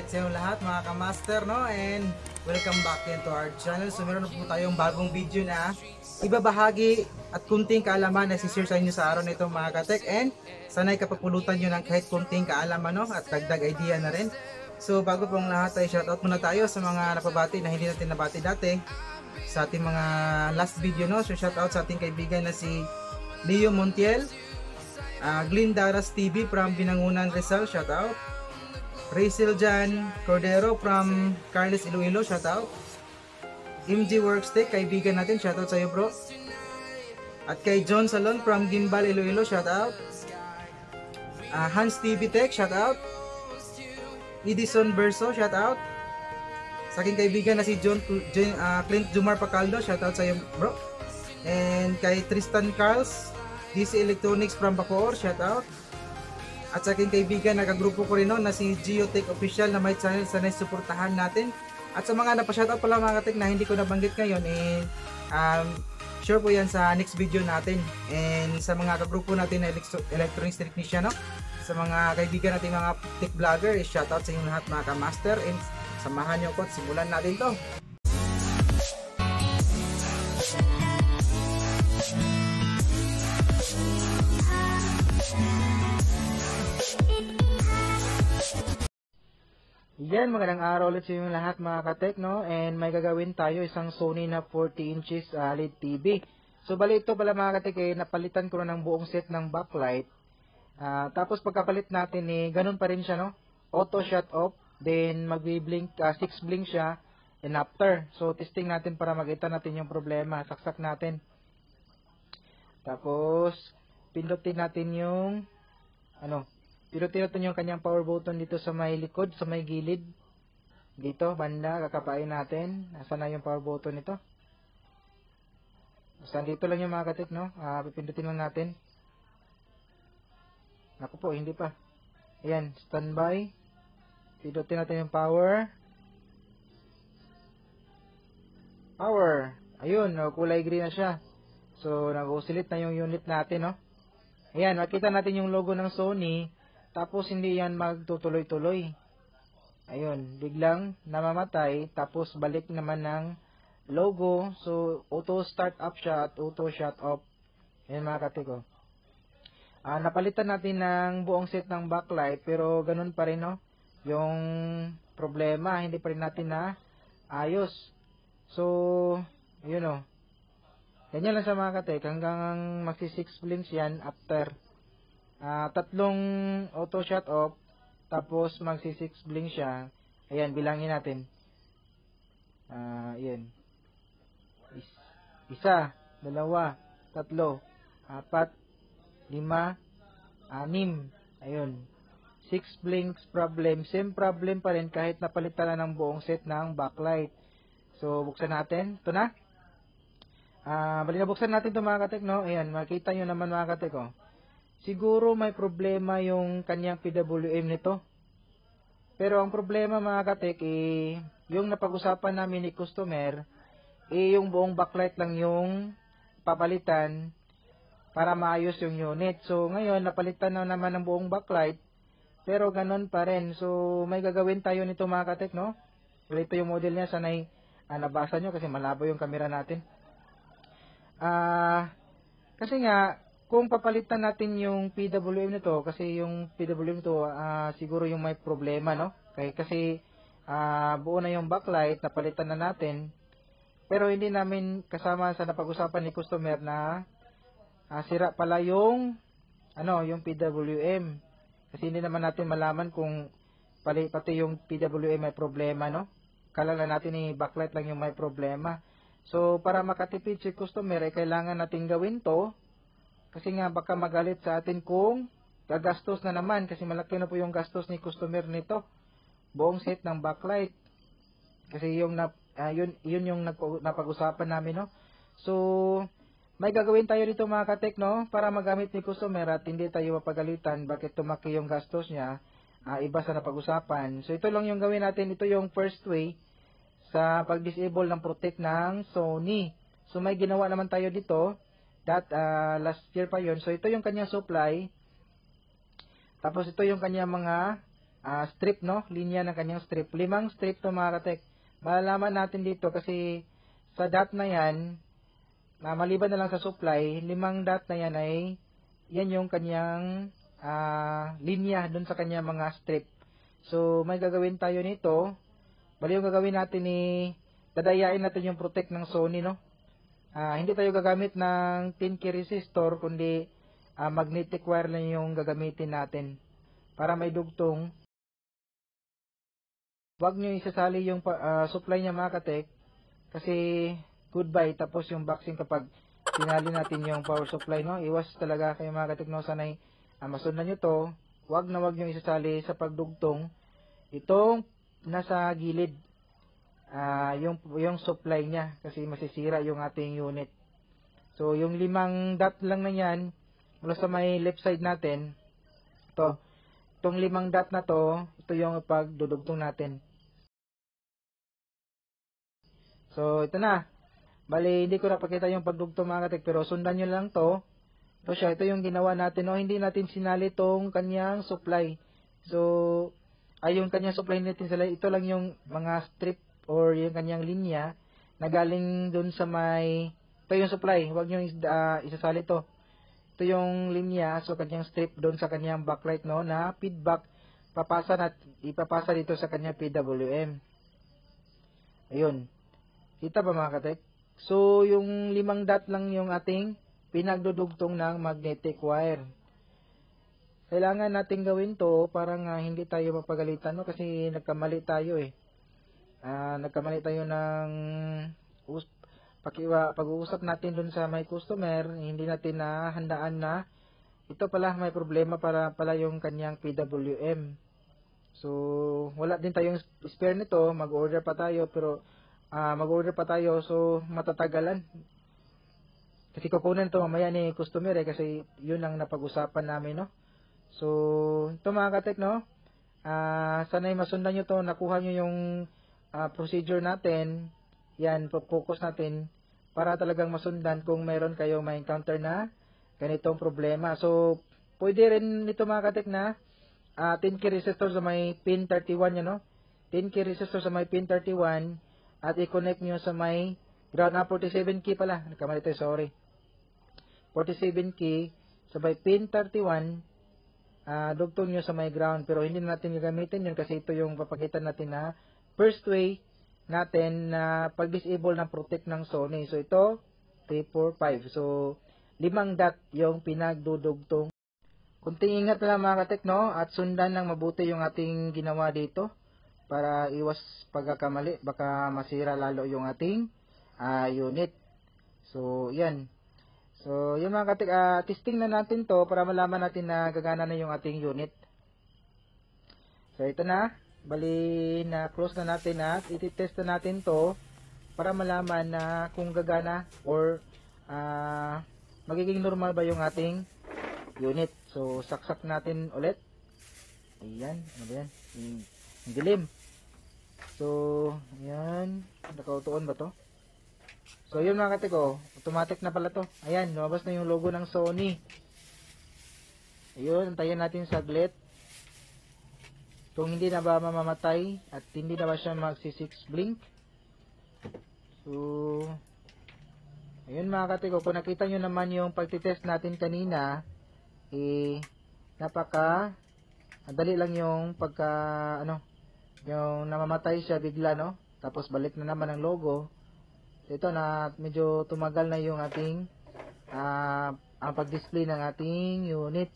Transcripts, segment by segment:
Katek sa inyong lahat mga kamaster, no? And welcome back again to our channel. So meron na po tayong bagong video na ibabahagi at kunting kaalaman na si-share sa inyo sa araw na ito mga Katek. And sana'y kapapulutan nyo ng kahit kunting kaalaman, no? At dagdag idea na rin. So bago pong lahat ay shoutout muna tayo sa mga napabati na hindi natin nabati dati sa ating mga last video, no? So shoutout sa ating kaibigan na si Leo Montiel, Glindaras TV from Binangunan, Rizal, shoutout. Rachel Jan Cordero from Carles, Iloilo, shoutout. MG Workstick, kaibigan natin, shoutout sa iyo bro. At kay John Salon from Gimbal, Iloilo, shoutout. Hans TV Tech, shoutout. Edison Verso, shoutout. Sa aking kaibigan na si Clint Jumar Pacaldo, shoutout sa iyo bro. And kay Tristan Carls DC Electronics from Bacoor, shoutout. At sa aking kaibigan, nagagrupo ko rin noon na si Geotech Official na may channel, sanay suportahan natin. At sa mga napashoutout pala mga Katek na hindi ko nabanggit ngayon, sure po yan sa next video natin. And sa mga kagrupo natin na electronics technician, no? Sa mga kaibigan natin mga tech vlogger, shoutout sa inyong lahat mga kamaster. And samahan nyo ko at simulan natin to. Yan, magandang araw ulit sa inyo lahat mga Katek, no? And may gagawin tayo isang Sony na 40 inches LED TV. So bali ito pala mga Katek, napalitan ko na ng buong set ng backlight. Tapos pagkapalit natin ganun pa rin siya, no? Auto shut off, then magbi-blink, 6 blink siya, and after. So testing natin para makita natin yung problema. Saksak natin. Tapos pindutin natin yung pinutin natin yung kanyang power button dito sa may likod, sa may gilid. Dito, banda, kakapain natin. Nasaan na yung power button nito? Basta dito lang yung mga Katek, no? Pipindutin lang natin. Naku po, hindi pa. Ayan, standby. Pindutin natin yung power. Power. Ayun, kulay green na siya. So, nag-oscillate na yung unit natin, no? Ayan, makita natin yung logo ng Sony. Tapos hindi yan magtutuloy-tuloy. Ayun, biglang namamatay. Tapos balik naman ng logo. So, auto start up siya at auto shut off. Ayan mga Katek, oh. Napalitan natin ng buong set ng backlight. Pero ganun pa rin, no? Yung problema, hindi pa rin natin na ayos. So, ayun, oh. Ganyan lang sa mga Katek. Hanggang magsi 6 blinks yan after. Tatlong auto shut off, tapos magsi 6 blink siya. Ayan, bilangin natin. Ayan. Isa, dalawa, tatlo, apat, lima, anim. Ayun. 6 blinks problem. Same problem pa rin kahit napalitan na ng buong set ng backlight. So, buksan natin. Ito na. Bali na buksan natin ito mga Katek, no? Ayan, makita nyo naman mga Katek, oh. Siguro may problema yung kanyang PWM nito. Pero ang problema mga Katek, yung napag-usapan namin ni customer, yung buong backlight lang yung papalitan para maayos yung unit. So ngayon, napalitan na naman ng buong backlight, pero ganun pa rin. So may gagawin tayo nito mga Katek, no? Ito yung model niya, sanay nabasa nyo kasi malabo yung camera natin. Kasi nga, kung papalitan natin yung PWM nito, kasi yung PWM nito siguro yung may problema, no? Kasi buo na yung backlight, napalitan na natin. Pero hindi namin kasama sa napag-usapan ni customer na sira pala yung yung PWM. Kasi hindi naman natin malaman kung pati yung PWM may problema, no? Kala natin backlight lang yung may problema. So para makatipid si customer, kailangan natin gawin to. Kasi nga baka magalit sa atin kung gagastos na naman kasi malaki na po yung gastos ni customer nito. Buong set ng backlight. Kasi yung yun yung napag-usapan namin, no. So may gagawin tayo dito mga Katek, no, para magamit ni customer at hindi tayo mapagalitan bakit tumaki yung gastos niya. Iba sa napag-usapan. So ito lang yung gawin natin. Ito yung first way sa pag-disable ng protect ng Sony. So may ginawa naman tayo dito. Last year pa yon. So ito yung kanyang supply. Tapos ito yung kanyang mga strip, no? Linya ng kanyang strip. 5 strip to mga katek. Malalaman natin dito kasi sa dot na yan, na maliban na lang sa supply, 5 dot na yan ay yan yung kanyang linya dun sa kanyang mga strip. So, may gagawin tayo nito. Bali yung gagawin natin dadayain natin yung protect ng Sony, no? Hindi tayo gagamit ng 10K resistor, kundi magnetic wire lang yung gagamitin natin para may dugtong. Huwag nyo isasali yung supply niya mga katek kasi goodbye tapos yung boxing kapag sinali natin yung power supply, no? Iwas talaga kayo mga katek, no? Sanay masundan nyo to. Huwag na huwag nyo isasali sa pagdugtong itong nasa gilid yung supply niya kasi masisira yung ating unit. So yung 5 dot lang na yan mula sa may left side natin, itong 5 dot na to, ito yung pagdudugtong natin. So ito na, bali hindi ko napakita yung pagdugtong mga katek, pero sundan nyo lang to. So siya, ito yung ginawa natin, no? Hindi natin sinali tong kanyang supply. So yung kanyang supply natin sila, ito lang yung mga strip or yung kanyang linya na galing dun sa may, ito yung supply, huwag nyo isasali to. Ito yung linya, so kanyang strip dun sa kanyang backlight, no, na feedback ipapasa dito sa kanyang PWM. Ayun, kita ba mga katek? So yung 5 dot lang yung ating pinagdudugtong ng magnetic wire. Kailangan natin gawin to para nga hindi tayo mapagalitan, no, kasi nagkamali tayo nagkamali tayo ng pag-uusap natin dun sa may customer, hindi natin handaan na ito pala may problema para pala yung kanyang PWM. So wala din tayong spare nito, mag-order pa tayo, pero so matatagalan kasi kukunin to mamaya ni customer kasi yun ang napag-usapan namin, no. So ito mga katek, no, sanay masundan nyo to, nakuha nyo yung procedure natin, yan, focus natin para talagang masundan kung meron kayo may encounter na ganitong problema. So pwede rin nito mga katek na 10K resistor sa may pin 31 yan, no, 10K resistor sa may pin 31 at i-connect nyo sa may ground, 47K pala, nagkamali tayo, sorry, 47K sa may pin 31, dugtong nyo sa may ground, pero hindi natin gagamitin yun kasi ito yung papagitan natin na first way natin na pag-disable ng protect ng Sony. So ito 3, 4, 5, so 5 dot yung pinagdudugtong. Kunting ingat na lang mga katek, no, at sundan ng mabuti yung ating ginawa dito para iwas pagkakamali, baka masira lalo yung ating unit. So yan, so yung mga katek, testing na natin to para malaman natin na gagana na yung ating unit. So ito na, bali na close na natin at iti-test na natin to para malaman na kung gagana or magiging normal ba yung ating unit. So saksak natin ulit. Ayan, ano ba yan? Yung dilim. So ayan, nakautuon ba to? So yun mga katiko, automatic na pala to. Ayan, lumabas na yung logo ng Sony. Ayun, antayin natin saglit. Kung hindi na ba mamamatay at hindi na ba siya magsi-6 blink. So ayun mga katiko, kung nakita nyo naman yung pagtitest natin kanina, napaka dali lang yung pagka yung namamatay siya bigla, no, tapos balik na naman ang logo. Ito na medyo tumagal na yung ating ang pag-display ng ating unit.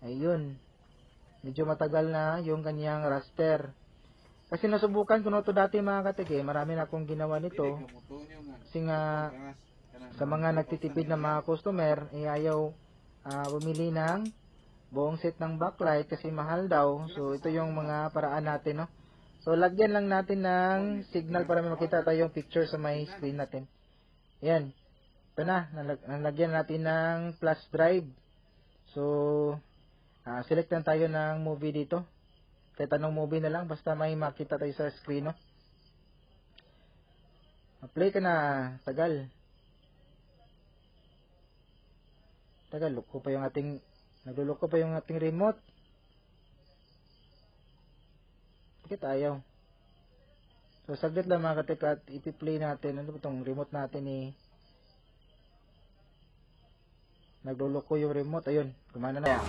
Ayun, medyo matagal na yung kanyang raster. Kasi nasubukan ko na ito dati mga katik, marami na akong ginawa nito. Kasi nga sa mga nagtitipid na mga customer, ayaw bumili ng buong set ng backlight kasi mahal daw. So ito yung mga paraan natin, no. So lagyan lang natin ng signal para may makita tayong picture sa may screen natin. Ayan, ito na, nalagyan natin ng flash drive. So select lang tayo ng movie dito. Kahit anong movie na lang, basta may makita tayo sa screen, no. Play ka na, tagal. Nagluloko pa yung ating remote. Bakit ayaw? So, saglit lang mga katekra at ipi-play natin. Ano ba itong remote natin eh? Nagluloko yung remote. Ayun, gumana na.